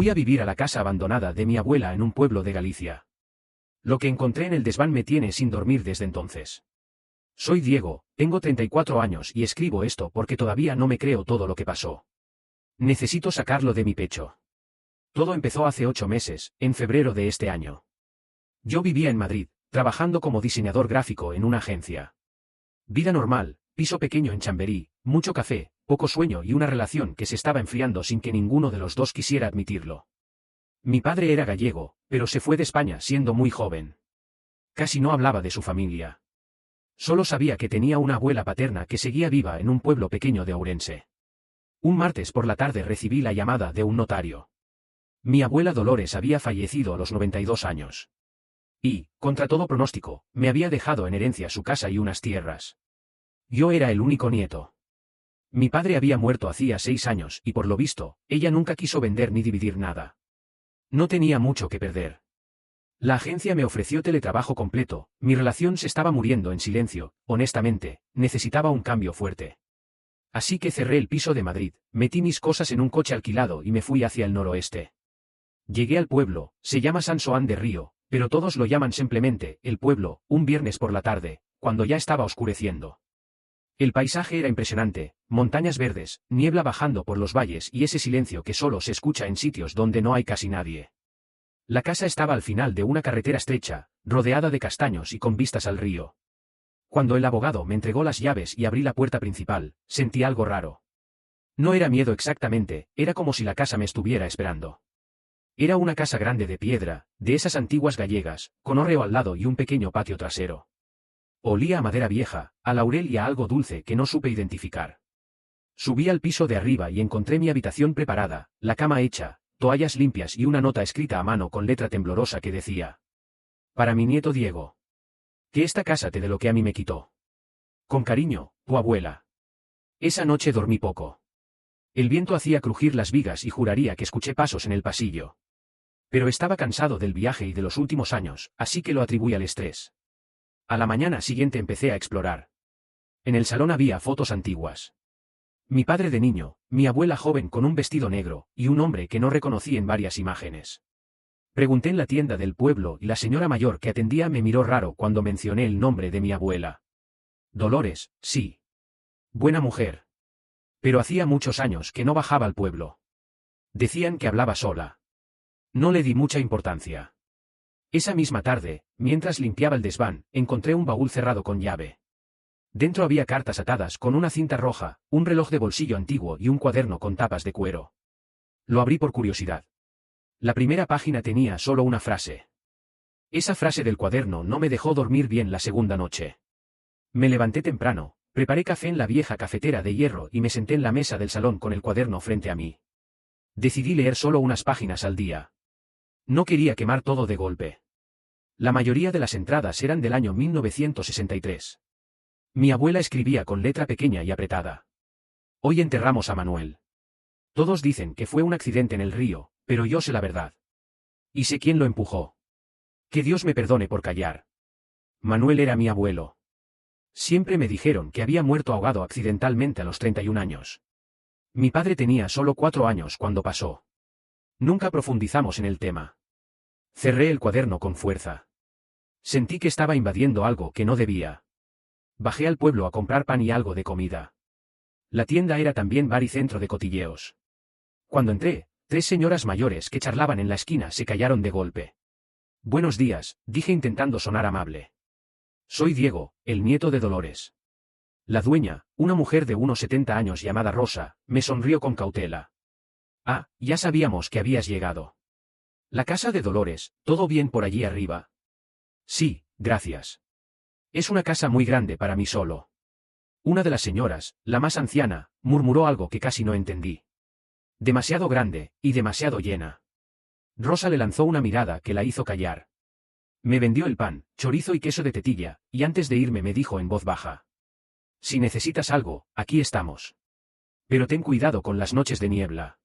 Fui a vivir a la casa abandonada de mi abuela en un pueblo de Galicia. Lo que encontré en el desván me tiene sin dormir desde entonces. Soy Diego, tengo 34 años y escribo esto porque todavía no me creo todo lo que pasó. Necesito sacarlo de mi pecho. Todo empezó hace 8 meses, en febrero de este año. Yo vivía en Madrid, trabajando como diseñador gráfico en una agencia. Vida normal, piso pequeño en Chamberí, mucho café, poco sueño y una relación que se estaba enfriando sin que ninguno de los dos quisiera admitirlo. Mi padre era gallego, pero se fue de España siendo muy joven. Casi no hablaba de su familia. Solo sabía que tenía una abuela paterna que seguía viva en un pueblo pequeño de Ourense. Un martes por la tarde recibí la llamada de un notario. Mi abuela Dolores había fallecido a los 92 años. Y, contra todo pronóstico, me había dejado en herencia su casa y unas tierras. Yo era el único nieto. Mi padre había muerto hacía 6 años y por lo visto, ella nunca quiso vender ni dividir nada. No tenía mucho que perder. La agencia me ofreció teletrabajo completo, mi relación se estaba muriendo en silencio, honestamente, necesitaba un cambio fuerte. Así que cerré el piso de Madrid, metí mis cosas en un coche alquilado y me fui hacia el noroeste. Llegué al pueblo, se llama San Xoán de Río, pero todos lo llaman simplemente el pueblo, un viernes por la tarde, cuando ya estaba oscureciendo. El paisaje era impresionante, montañas verdes, niebla bajando por los valles y ese silencio que solo se escucha en sitios donde no hay casi nadie. La casa estaba al final de una carretera estrecha, rodeada de castaños y con vistas al río. Cuando el abogado me entregó las llaves y abrí la puerta principal, sentí algo raro. No era miedo exactamente, era como si la casa me estuviera esperando. Era una casa grande de piedra, de esas antiguas gallegas, con hórreo al lado y un pequeño patio trasero. Olía a madera vieja, a laurel y a algo dulce que no supe identificar. Subí al piso de arriba y encontré mi habitación preparada, la cama hecha, toallas limpias y una nota escrita a mano con letra temblorosa que decía: para mi nieto Diego. Que esta casa te dé lo que a mí me quitó. Con cariño, tu abuela. Esa noche dormí poco. El viento hacía crujir las vigas y juraría que escuché pasos en el pasillo. Pero estaba cansado del viaje y de los últimos años, así que lo atribuí al estrés. A la mañana siguiente empecé a explorar. En el salón había fotos antiguas. Mi padre de niño, mi abuela joven con un vestido negro, y un hombre que no reconocí en varias imágenes. Pregunté en la tienda del pueblo y la señora mayor que atendía me miró raro cuando mencioné el nombre de mi abuela. Dolores, sí. Buena mujer. Pero hacía muchos años que no bajaba al pueblo. Decían que hablaba sola. No le di mucha importancia. Esa misma tarde, mientras limpiaba el desván, encontré un baúl cerrado con llave. Dentro había cartas atadas con una cinta roja, un reloj de bolsillo antiguo y un cuaderno con tapas de cuero. Lo abrí por curiosidad. La primera página tenía solo una frase. Esa frase del cuaderno no me dejó dormir bien la segunda noche. Me levanté temprano, preparé café en la vieja cafetera de hierro y me senté en la mesa del salón con el cuaderno frente a mí. Decidí leer solo unas páginas al día. No quería quemar todo de golpe. La mayoría de las entradas eran del año 1963. Mi abuela escribía con letra pequeña y apretada. Hoy enterramos a Manuel. Todos dicen que fue un accidente en el río, pero yo sé la verdad. Y sé quién lo empujó. Que Dios me perdone por callar. Manuel era mi abuelo. Siempre me dijeron que había muerto ahogado accidentalmente a los 31 años. Mi padre tenía solo 4 años cuando pasó. Nunca profundizamos en el tema. Cerré el cuaderno con fuerza. Sentí que estaba invadiendo algo que no debía. Bajé al pueblo a comprar pan y algo de comida. La tienda era también bar y centro de cotilleos. Cuando entré, 3 señoras mayores que charlaban en la esquina se callaron de golpe. Buenos días, dije intentando sonar amable. Soy Diego, el nieto de Dolores. La dueña, una mujer de unos 70 años llamada Rosa, me sonrió con cautela. Ah, ya sabíamos que habías llegado. La casa de Dolores, ¿todo bien por allí arriba? Sí, gracias. Es una casa muy grande para mí solo. Una de las señoras, la más anciana, murmuró algo que casi no entendí. Demasiado grande, y demasiado llena. Rosa le lanzó una mirada que la hizo callar. Me vendió el pan, chorizo y queso de tetilla, y antes de irme me dijo en voz baja. Si necesitas algo, aquí estamos. Pero ten cuidado con las noches de niebla.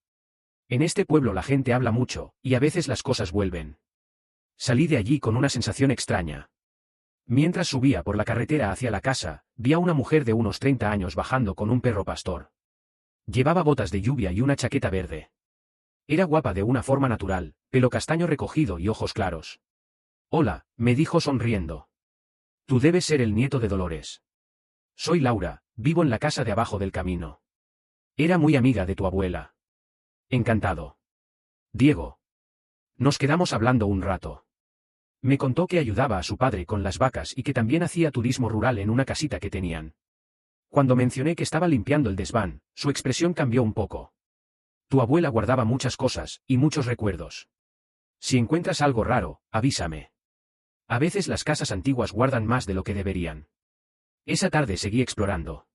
En este pueblo la gente habla mucho, y a veces las cosas vuelven. Salí de allí con una sensación extraña. Mientras subía por la carretera hacia la casa, vi a una mujer de unos 30 años bajando con un perro pastor. Llevaba botas de lluvia y una chaqueta verde. Era guapa de una forma natural, pelo castaño recogido y ojos claros. Hola, me dijo sonriendo. Tú debes ser el nieto de Dolores. Soy Laura, vivo en la casa de abajo del camino. Era muy amiga de tu abuela. Encantado. Diego. Nos quedamos hablando un rato. Me contó que ayudaba a su padre con las vacas y que también hacía turismo rural en una casita que tenían. Cuando mencioné que estaba limpiando el desván, su expresión cambió un poco. Tu abuela guardaba muchas cosas, y muchos recuerdos. Si encuentras algo raro, avísame. A veces las casas antiguas guardan más de lo que deberían. Esa tarde seguí explorando.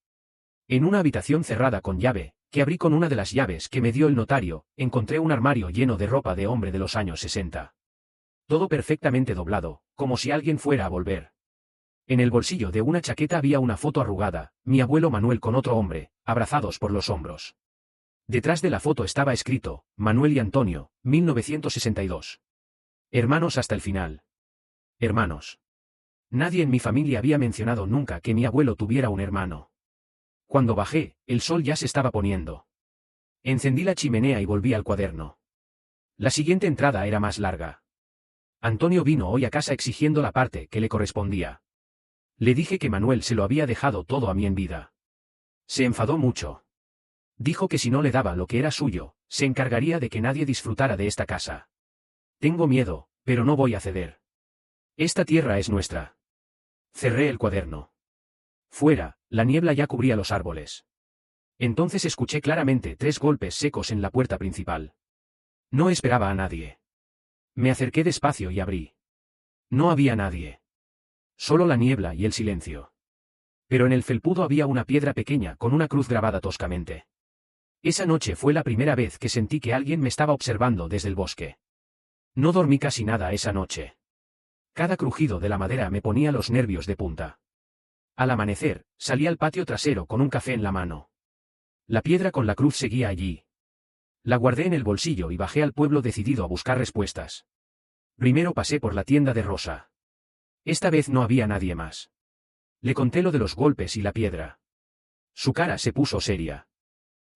En una habitación cerrada con llave, que abrí con una de las llaves que me dio el notario, encontré un armario lleno de ropa de hombre de los años 60. Todo perfectamente doblado, como si alguien fuera a volver. En el bolsillo de una chaqueta había una foto arrugada, mi abuelo Manuel con otro hombre, abrazados por los hombros. Detrás de la foto estaba escrito, Manuel y Antonio, 1962. Hermanos hasta el final. Hermanos. Nadie en mi familia había mencionado nunca que mi abuelo tuviera un hermano. Cuando bajé, el sol ya se estaba poniendo. Encendí la chimenea y volví al cuaderno. La siguiente entrada era más larga. Antonio vino hoy a casa exigiendo la parte que le correspondía. Le dije que Manuel se lo había dejado todo a mí en vida. Se enfadó mucho. Dijo que si no le daba lo que era suyo, se encargaría de que nadie disfrutara de esta casa. Tengo miedo, pero no voy a ceder. Esta tierra es nuestra. Cerré el cuaderno. Fuera, la niebla ya cubría los árboles. Entonces escuché claramente 3 golpes secos en la puerta principal. No esperaba a nadie. Me acerqué despacio y abrí. No había nadie. Solo la niebla y el silencio. Pero en el felpudo había una piedra pequeña con una cruz grabada toscamente. Esa noche fue la primera vez que sentí que alguien me estaba observando desde el bosque. No dormí casi nada esa noche. Cada crujido de la madera me ponía los nervios de punta. Al amanecer, salí al patio trasero con un café en la mano. La piedra con la cruz seguía allí. La guardé en el bolsillo y bajé al pueblo decidido a buscar respuestas. Primero pasé por la tienda de Rosa. Esta vez no había nadie más. Le conté lo de los golpes y la piedra. Su cara se puso seria.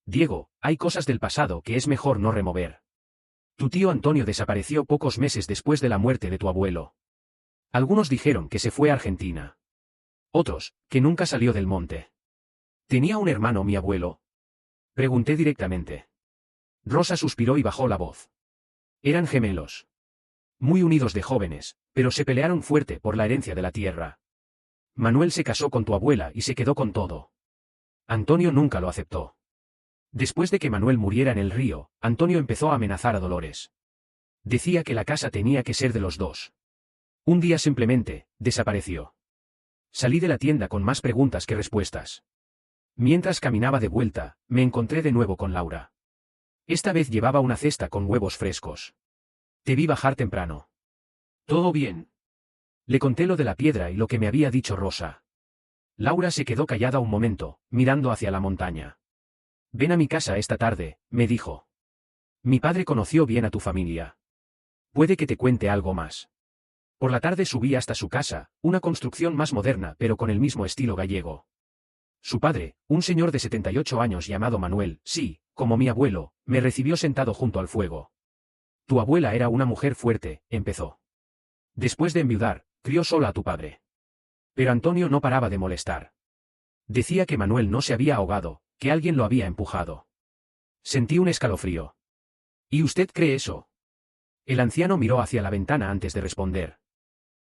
Diego, hay cosas del pasado que es mejor no remover. Tu tío Antonio desapareció pocos meses después de la muerte de tu abuelo. Algunos dijeron que se fue a Argentina. Otros, que nunca salió del monte. ¿Tenía un hermano mi abuelo? Pregunté directamente. Rosa suspiró y bajó la voz. Eran gemelos. Muy unidos de jóvenes, pero se pelearon fuerte por la herencia de la tierra. Manuel se casó con tu abuela y se quedó con todo. Antonio nunca lo aceptó. Después de que Manuel muriera en el río, Antonio empezó a amenazar a Dolores. Decía que la casa tenía que ser de los dos. Un día simplemente, desapareció. Salí de la tienda con más preguntas que respuestas. Mientras caminaba de vuelta, me encontré de nuevo con Laura. Esta vez llevaba una cesta con huevos frescos. Te vi bajar temprano. ¿Todo bien? Le conté lo de la piedra y lo que me había dicho Rosa. Laura se quedó callada un momento, mirando hacia la montaña. Ven a mi casa esta tarde, me dijo. Mi padre conoció bien a tu familia. Puede que te cuente algo más. Por la tarde subí hasta su casa, una construcción más moderna pero con el mismo estilo gallego. Su padre, un señor de 78 años llamado Manuel, sí, como mi abuelo, me recibió sentado junto al fuego. Tu abuela era una mujer fuerte, empezó. Después de enviudar, crió sola a tu padre. Pero Antonio no paraba de molestar. Decía que Manuel no se había ahogado, que alguien lo había empujado. Sentí un escalofrío. ¿Y usted cree eso? El anciano miró hacia la ventana antes de responder.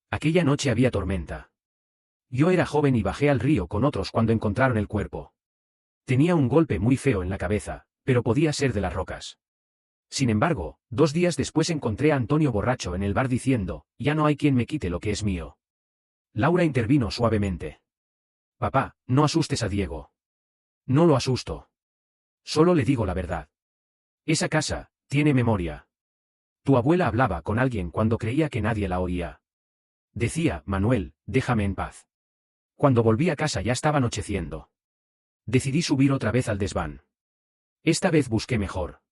Aquella noche había tormenta. Yo era joven y bajé al río con otros cuando encontraron el cuerpo. Tenía un golpe muy feo en la cabeza, pero podía ser de las rocas. Sin embargo, 2 días después encontré a Antonio borracho en el bar diciendo, ya no hay quien me quite lo que es mío. Laura intervino suavemente. Papá, no asustes a Diego. No lo asusto. Solo le digo la verdad. Esa casa, tiene memoria. Tu abuela hablaba con alguien cuando creía que nadie la oía. Decía, Manuel, déjame en paz. Cuando volví a casa ya estaba anocheciendo. Decidí subir otra vez al desván. Esta vez busqué mejor.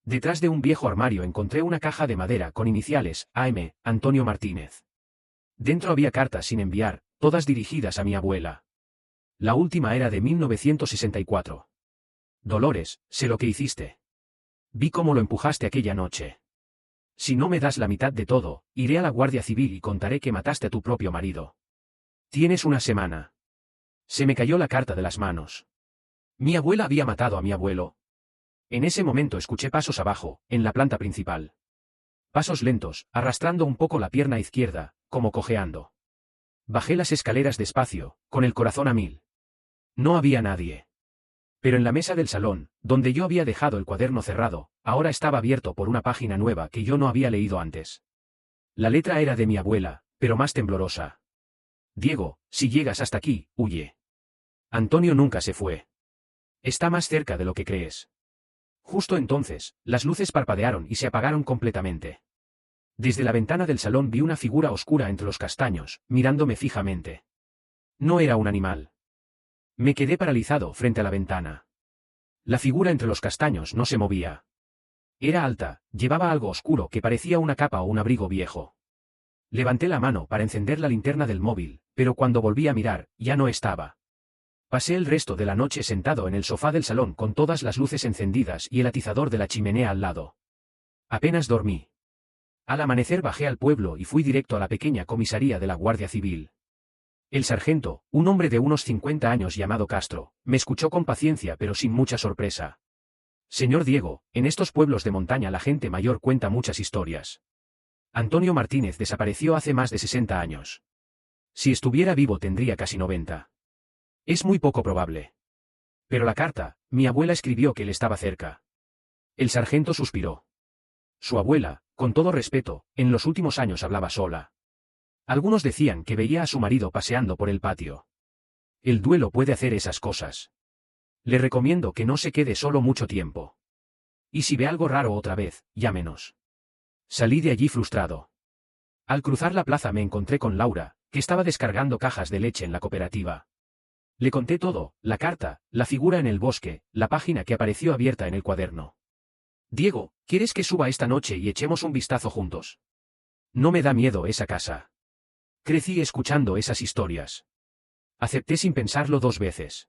Detrás de un viejo armario encontré una caja de madera con iniciales, AM, Antonio Martínez. Dentro había cartas sin enviar, todas dirigidas a mi abuela. La última era de 1964. Dolores, sé lo que hiciste. Vi cómo lo empujaste aquella noche. Si no me das la mitad de todo, iré a la Guardia Civil y contaré que mataste a tu propio marido. Tienes una semana. Se me cayó la carta de las manos. Mi abuela había matado a mi abuelo. En ese momento escuché pasos abajo, en la planta principal. Pasos lentos, arrastrando un poco la pierna izquierda, como cojeando. Bajé las escaleras despacio, con el corazón a mil. No había nadie. Pero en la mesa del salón, donde yo había dejado el cuaderno cerrado, ahora estaba abierto por una página nueva que yo no había leído antes. La letra era de mi abuela, pero más temblorosa. Diego, si llegas hasta aquí, huye. Antonio nunca se fue. Está más cerca de lo que crees. Justo entonces, las luces parpadearon y se apagaron completamente. Desde la ventana del salón vi una figura oscura entre los castaños, mirándome fijamente. No era un animal. Me quedé paralizado frente a la ventana. La figura entre los castaños no se movía. Era alta, llevaba algo oscuro que parecía una capa o un abrigo viejo. Levanté la mano para encender la linterna del móvil, pero cuando volví a mirar, ya no estaba. Pasé el resto de la noche sentado en el sofá del salón con todas las luces encendidas y el atizador de la chimenea al lado. Apenas dormí. Al amanecer bajé al pueblo y fui directo a la pequeña comisaría de la Guardia Civil. El sargento, un hombre de unos 50 años llamado Castro, me escuchó con paciencia pero sin mucha sorpresa. Señor Diego, en estos pueblos de montaña la gente mayor cuenta muchas historias. Antonio Martínez desapareció hace más de 60 años. Si estuviera vivo tendría casi 90. Es muy poco probable. Pero la carta, mi abuela escribió que él estaba cerca. El sargento suspiró. Su abuela, con todo respeto, en los últimos años hablaba sola. Algunos decían que veía a su marido paseando por el patio. El duelo puede hacer esas cosas. Le recomiendo que no se quede solo mucho tiempo. Y si ve algo raro otra vez, llámenos. Salí de allí frustrado. Al cruzar la plaza me encontré con Laura, que estaba descargando cajas de leche en la cooperativa. Le conté todo, la carta, la figura en el bosque, la página que apareció abierta en el cuaderno. Diego, ¿quieres que suba esta noche y echemos un vistazo juntos? No me da miedo esa casa. Crecí escuchando esas historias. Acepté sin pensarlo 2 veces.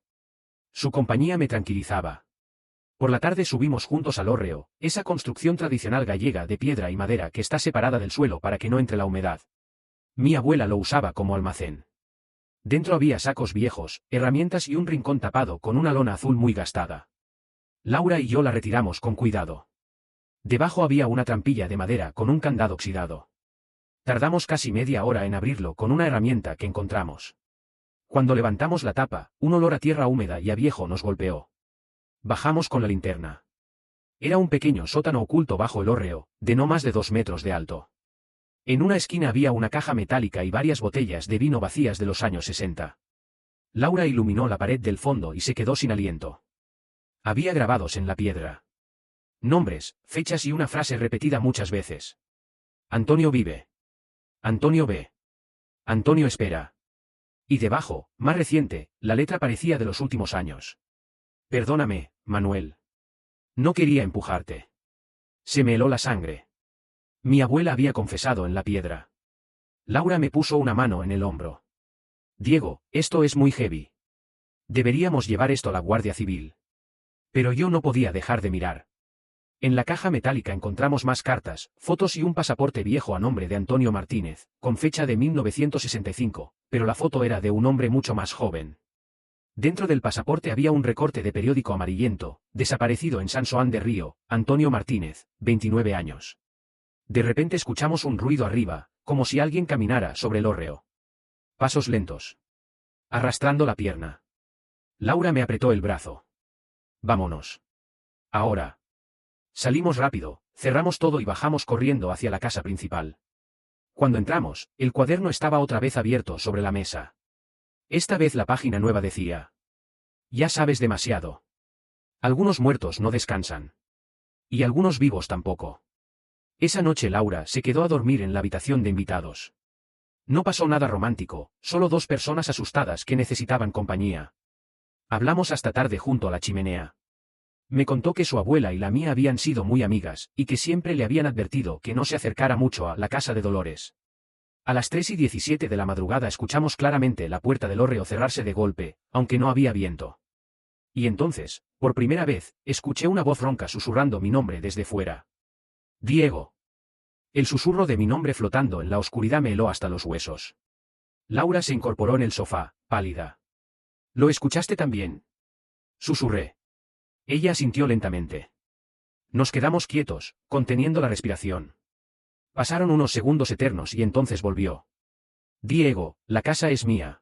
Su compañía me tranquilizaba. Por la tarde subimos juntos al hórreo, esa construcción tradicional gallega de piedra y madera que está separada del suelo para que no entre la humedad. Mi abuela lo usaba como almacén. Dentro había sacos viejos, herramientas y un rincón tapado con una lona azul muy gastada. Laura y yo la retiramos con cuidado. Debajo había una trampilla de madera con un candado oxidado. Tardamos casi media hora en abrirlo con una herramienta que encontramos. Cuando levantamos la tapa, un olor a tierra húmeda y a viejo nos golpeó. Bajamos con la linterna. Era un pequeño sótano oculto bajo el hórreo, de no más de 2 metros de alto. En una esquina había una caja metálica y varias botellas de vino vacías de los años 60. Laura iluminó la pared del fondo y se quedó sin aliento. Había grabados en la piedra. Nombres, fechas y una frase repetida muchas veces. Antonio vive. Antonio ve. Antonio espera. Y debajo, más reciente, la letra parecía de los últimos años. Perdóname, Manuel. No quería empujarte. Se me heló la sangre. Mi abuela había confesado en la piedra. Laura me puso una mano en el hombro. Diego, esto es muy heavy. Deberíamos llevar esto a la Guardia Civil. Pero yo no podía dejar de mirar. En la caja metálica encontramos más cartas, fotos y un pasaporte viejo a nombre de Antonio Martínez, con fecha de 1965, pero la foto era de un hombre mucho más joven. Dentro del pasaporte había un recorte de periódico amarillento, desaparecido en San Xoán de Río, Antonio Martínez, 29 años. De repente escuchamos un ruido arriba, como si alguien caminara sobre el hórreo. Pasos lentos. Arrastrando la pierna. Laura me apretó el brazo. Vámonos. Ahora. Salimos rápido, cerramos todo y bajamos corriendo hacia la casa principal. Cuando entramos, el cuaderno estaba otra vez abierto sobre la mesa. Esta vez la página nueva decía: ya sabes demasiado. Algunos muertos no descansan. Y algunos vivos tampoco. Esa noche Laura se quedó a dormir en la habitación de invitados. No pasó nada romántico, solo 2 personas asustadas que necesitaban compañía. Hablamos hasta tarde junto a la chimenea. Me contó que su abuela y la mía habían sido muy amigas, y que siempre le habían advertido que no se acercara mucho a la casa de Dolores. A las 3:17 de la madrugada escuchamos claramente la puerta del hórreo cerrarse de golpe, aunque no había viento. Y entonces, por primera vez, escuché una voz ronca susurrando mi nombre desde fuera. Diego. El susurro de mi nombre flotando en la oscuridad me heló hasta los huesos. Laura se incorporó en el sofá, pálida. ¿Lo escuchaste también? Susurré. Ella asintió lentamente. Nos quedamos quietos, conteniendo la respiración. Pasaron unos segundos eternos y entonces volvió. Diego, la casa es mía.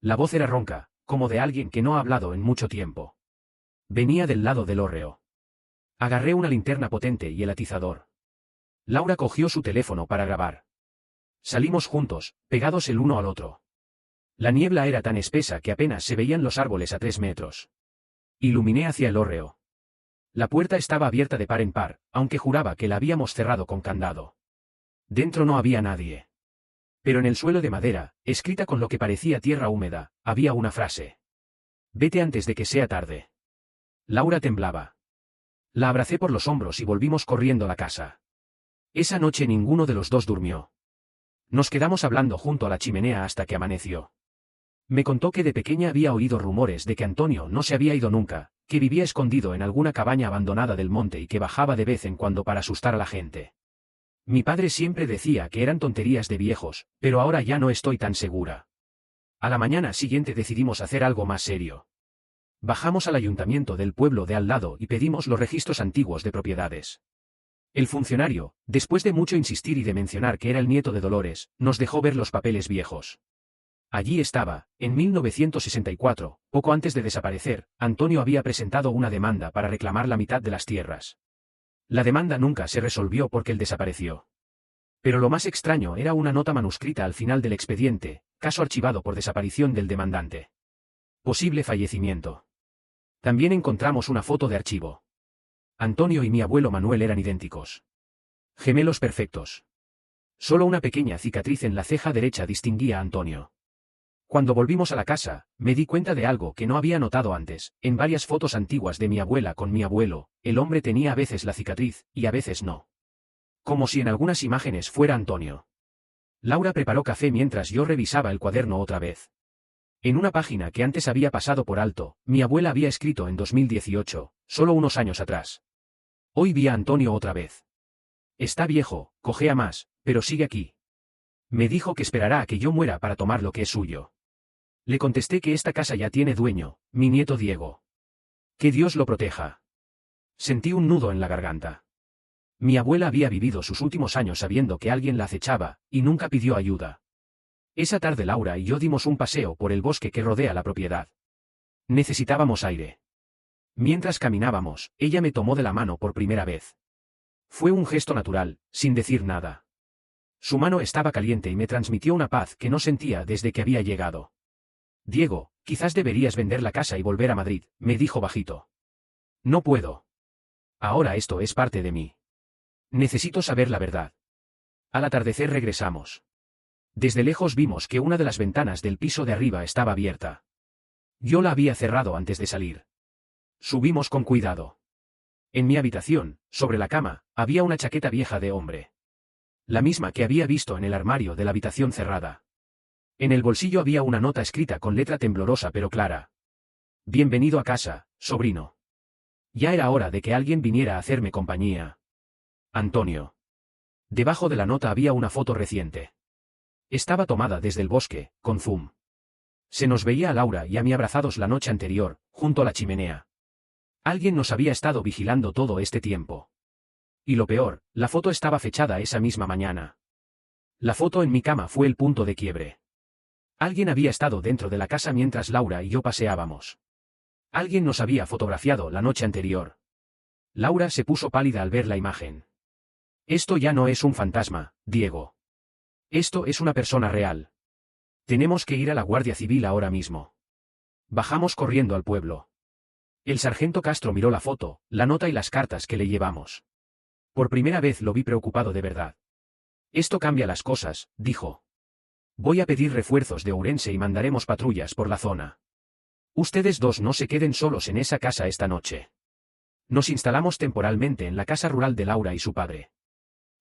La voz era ronca, como de alguien que no ha hablado en mucho tiempo. Venía del lado del hórreo. Agarré una linterna potente y el atizador. Laura cogió su teléfono para grabar. Salimos juntos, pegados el uno al otro. La niebla era tan espesa que apenas se veían los árboles a 3 metros. Iluminé hacia el hórreo. La puerta estaba abierta de par en par, aunque juraba que la habíamos cerrado con candado. Dentro no había nadie. Pero en el suelo de madera, escrita con lo que parecía tierra húmeda, había una frase. Vete antes de que sea tarde. Laura temblaba. La abracé por los hombros y volvimos corriendo a la casa. Esa noche ninguno de los dos durmió. Nos quedamos hablando junto a la chimenea hasta que amaneció. Me contó que de pequeña había oído rumores de que Antonio no se había ido nunca, que vivía escondido en alguna cabaña abandonada del monte y que bajaba de vez en cuando para asustar a la gente. Mi padre siempre decía que eran tonterías de viejos, pero ahora ya no estoy tan segura. A la mañana siguiente decidimos hacer algo más serio. Bajamos al ayuntamiento del pueblo de al lado y pedimos los registros antiguos de propiedades. El funcionario, después de mucho insistir y de mencionar que era el nieto de Dolores, nos dejó ver los papeles viejos. Allí estaba, en 1964, poco antes de desaparecer, Antonio había presentado una demanda para reclamar la mitad de las tierras. La demanda nunca se resolvió porque él desapareció. Pero lo más extraño era una nota manuscrita al final del expediente, caso archivado por desaparición del demandante. Posible fallecimiento. También encontramos una foto de archivo. Antonio y mi abuelo Manuel eran idénticos. Gemelos perfectos. Solo una pequeña cicatriz en la ceja derecha distinguía a Antonio. Cuando volvimos a la casa, me di cuenta de algo que no había notado antes. En varias fotos antiguas de mi abuela con mi abuelo, el hombre tenía a veces la cicatriz, y a veces no. Como si en algunas imágenes fuera Antonio. Laura preparó café mientras yo revisaba el cuaderno otra vez. En una página que antes había pasado por alto, mi abuela había escrito en 2018, solo unos años atrás. Hoy vi a Antonio otra vez. Está viejo, cojea más, pero sigue aquí. Me dijo que esperará a que yo muera para tomar lo que es suyo. Le contesté que esta casa ya tiene dueño, mi nieto Diego. Que Dios lo proteja. Sentí un nudo en la garganta. Mi abuela había vivido sus últimos años sabiendo que alguien la acechaba, y nunca pidió ayuda. Esa tarde Laura y yo dimos un paseo por el bosque que rodea la propiedad. Necesitábamos aire. Mientras caminábamos, ella me tomó de la mano por primera vez. Fue un gesto natural, sin decir nada. Su mano estaba caliente y me transmitió una paz que no sentía desde que había llegado. Diego, quizás deberías vender la casa y volver a Madrid, me dijo bajito. No puedo. Ahora esto es parte de mí. Necesito saber la verdad. Al atardecer regresamos. Desde lejos vimos que una de las ventanas del piso de arriba estaba abierta. Yo la había cerrado antes de salir. Subimos con cuidado. En mi habitación, sobre la cama, había una chaqueta vieja de hombre. La misma que había visto en el armario de la habitación cerrada. En el bolsillo había una nota escrita con letra temblorosa pero clara. Bienvenido a casa, sobrino. Ya era hora de que alguien viniera a hacerme compañía. Antonio. Debajo de la nota había una foto reciente. Estaba tomada desde el bosque, con zoom. Se nos veía a Laura y a mí abrazados la noche anterior, junto a la chimenea. Alguien nos había estado vigilando todo este tiempo. Y lo peor, la foto estaba fechada esa misma mañana. La foto en mi cama fue el punto de quiebre. Alguien había estado dentro de la casa mientras Laura y yo paseábamos. Alguien nos había fotografiado la noche anterior. Laura se puso pálida al ver la imagen. Esto ya no es un fantasma, Diego. Esto es una persona real. Tenemos que ir a la Guardia Civil ahora mismo. Bajamos corriendo al pueblo. El sargento Castro miró la foto, la nota y las cartas que le llevamos. Por primera vez lo vi preocupado de verdad. Esto cambia las cosas, dijo. Voy a pedir refuerzos de Ourense y mandaremos patrullas por la zona. Ustedes dos no se queden solos en esa casa esta noche. Nos instalamos temporalmente en la casa rural de Laura y su padre.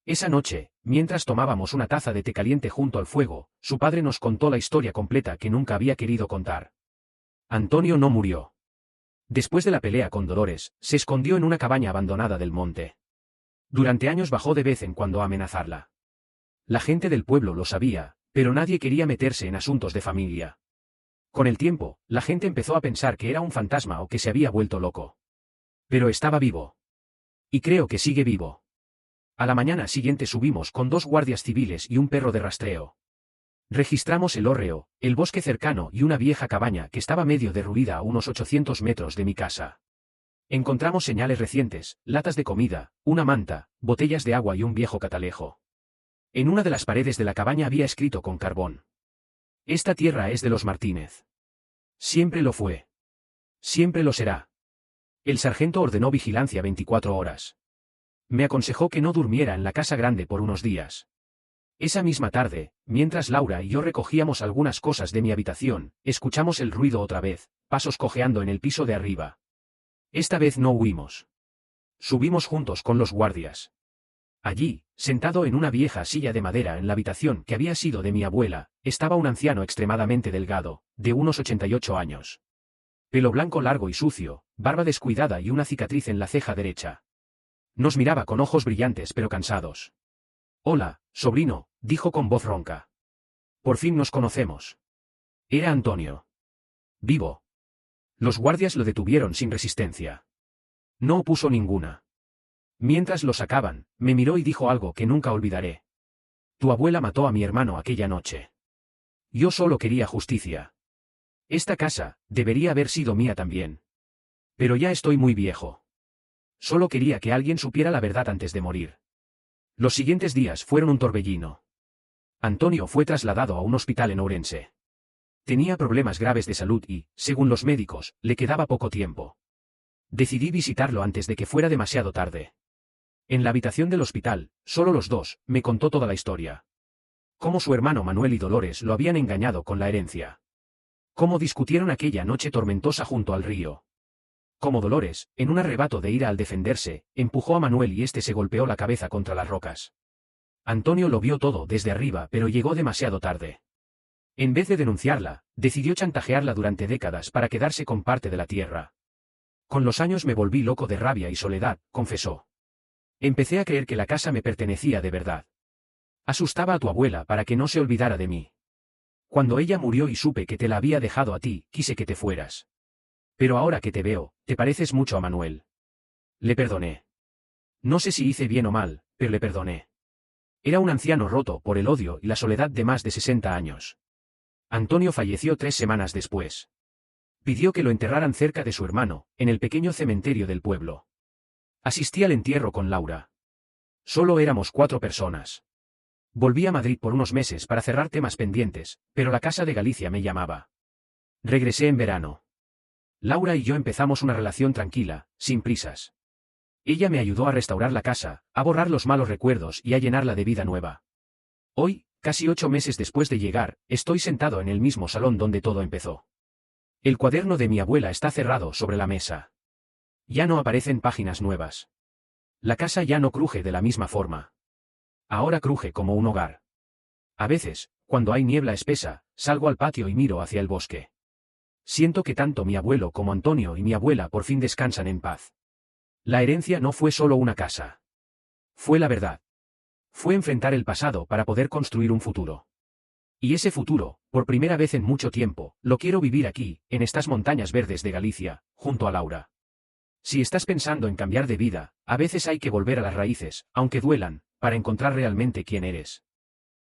Esa noche, mientras tomábamos una taza de té caliente junto al fuego, su padre nos contó la historia completa que nunca había querido contar. Antonio no murió. Después de la pelea con Dolores, se escondió en una cabaña abandonada del monte. Durante años bajó de vez en cuando a amenazarla. La gente del pueblo lo sabía, pero nadie quería meterse en asuntos de familia. Con el tiempo, la gente empezó a pensar que era un fantasma o que se había vuelto loco. Pero estaba vivo. Y creo que sigue vivo. A la mañana siguiente subimos con 2 guardias civiles y un perro de rastreo. Registramos el hórreo, el bosque cercano y una vieja cabaña que estaba medio derruida a unos 800 metros de mi casa. Encontramos señales recientes, latas de comida, una manta, botellas de agua y un viejo catalejo. En una de las paredes de la cabaña había escrito con carbón: "Esta tierra es de los Martínez". Siempre lo fue. Siempre lo será. El sargento ordenó vigilancia 24 horas. Me aconsejó que no durmiera en la casa grande por unos días. Esa misma tarde, mientras Laura y yo recogíamos algunas cosas de mi habitación, escuchamos el ruido otra vez, pasos cojeando en el piso de arriba. Esta vez no huimos. Subimos juntos con los guardias. Allí, sentado en una vieja silla de madera en la habitación que había sido de mi abuela, estaba un anciano extremadamente delgado, de unos 88 años. Pelo blanco largo y sucio, barba descuidada y una cicatriz en la ceja derecha. Nos miraba con ojos brillantes pero cansados. «Hola, sobrino», dijo con voz ronca. «Por fin nos conocemos». Era Antonio. Vivo. Los guardias lo detuvieron sin resistencia. No opuso ninguna. Mientras lo sacaban, me miró y dijo algo que nunca olvidaré. «Tu abuela mató a mi hermano aquella noche. Yo solo quería justicia. Esta casa debería haber sido mía también. Pero ya estoy muy viejo. Solo quería que alguien supiera la verdad antes de morir». Los siguientes días fueron un torbellino. Antonio fue trasladado a un hospital en Ourense. Tenía problemas graves de salud y, según los médicos, le quedaba poco tiempo. Decidí visitarlo antes de que fuera demasiado tarde. En la habitación del hospital, solo los dos, me contó toda la historia. Cómo su hermano Manuel y Dolores lo habían engañado con la herencia. Cómo discutieron aquella noche tormentosa junto al río. Como Dolores, en un arrebato de ira al defenderse, empujó a Manuel y este se golpeó la cabeza contra las rocas. Antonio lo vio todo desde arriba pero llegó demasiado tarde. En vez de denunciarla, decidió chantajearla durante décadas para quedarse con parte de la tierra. Con los años me volví loco de rabia y soledad, confesó. Empecé a creer que la casa me pertenecía de verdad. Asustaba a tu abuela para que no se olvidara de mí. Cuando ella murió y supe que te la había dejado a ti, quise que te fueras. Pero ahora que te veo, te pareces mucho a Manuel. Le perdoné. No sé si hice bien o mal, pero le perdoné. Era un anciano roto por el odio y la soledad de más de 60 años. Antonio falleció 3 semanas después. Pidió que lo enterraran cerca de su hermano, en el pequeño cementerio del pueblo. Asistí al entierro con Laura. Solo éramos 4 personas. Volví a Madrid por unos meses para cerrar temas pendientes, pero la Casa de Galicia me llamaba. Regresé en verano. Laura y yo empezamos una relación tranquila, sin prisas. Ella me ayudó a restaurar la casa, a borrar los malos recuerdos y a llenarla de vida nueva. Hoy, casi 8 meses después de llegar, estoy sentado en el mismo salón donde todo empezó. El cuaderno de mi abuela está cerrado sobre la mesa. Ya no aparecen páginas nuevas. La casa ya no cruje de la misma forma. Ahora cruje como un hogar. A veces, cuando hay niebla espesa, salgo al patio y miro hacia el bosque. Siento que tanto mi abuelo como Antonio y mi abuela por fin descansan en paz. La herencia no fue solo una casa. Fue la verdad. Fue enfrentar el pasado para poder construir un futuro. Y ese futuro, por primera vez en mucho tiempo, lo quiero vivir aquí, en estas montañas verdes de Galicia, junto a Laura. Si estás pensando en cambiar de vida, a veces hay que volver a las raíces, aunque duelan, para encontrar realmente quién eres.